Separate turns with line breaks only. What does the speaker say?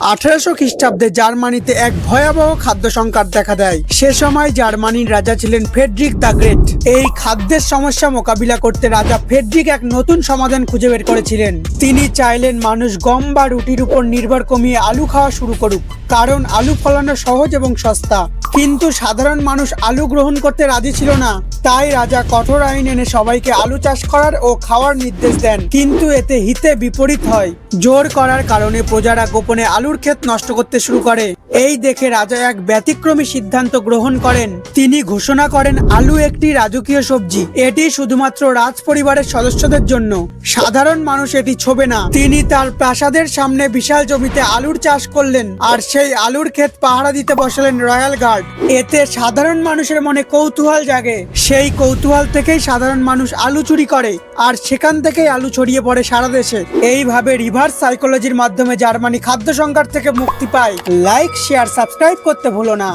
1800 খ্রিস্টাব্দে জার্মানিতে এক ভয়াবহ খাদ্য সংকট দেখা দেয়। সে সময় জার্মানির রাজা ছিলেন ফ্রেডরিক দ্য গ্রেট। এই খাদ্যের সমস্যা মোকাবিলা করতে রাজা ফ্রেডরিক এক নতুন সমাধান খুঁজে বের করেছিলেন। তিনি চাইলেন মানুষ গম বা রুটির উপর নির্ভর কমিয়ে আলু খাওয়া শুরু করুক, কারণ আলু ফলানো সহজ এবং সস্তা। কিন্তু সাধারণ মানুষ আলু গ্রহণ করতে রাজি ছিল না। তাই রাজা কঠোর আইন এনে সবাইকে আলু চাষ করার ও খাওয়ার নির্দেশ দেন। কিন্তু এতে হিতে বিপরীত হয়। জোর করার কারণে প্রজারা গোপনে আলুর ক্ষেত নষ্ট করতে শুরু করে। এই দেখে রাজা এক ব্যতিক্রমী সিদ্ধান্ত গ্রহণ করেন। তিনি ঘোষণা করেন আলু একটি রাজকীয় সবজি, এটি শুধুমাত্র রাজ পরিবারের সদস্যদের জন্য, সাধারণ মানুষ এটি ছোবে না। তিনি তার প্রাসাদের সামনে বিশাল জমিতে আলুর চাষ করলেন আর সেই আলুর ক্ষেত পাহারা দিতে বসালেন রয়্যাল গার্ড। এতে সাধারণ মানুষের মনে কৌতূহল জাগে। সেই কৌতূহল থেকেই সাধারণ মানুষ আলু চুরি করে আর সেখান থেকেই আলু ছড়িয়ে পড়ে সারা দেশে। এইভাবে রিভার্স সাইকোলজির মাধ্যমে জার্মানি খাদ্য সংকট থেকে মুক্তি পায়। লাইক, শেয়ার, সাবস্ক্রাইব করতে ভুলো না।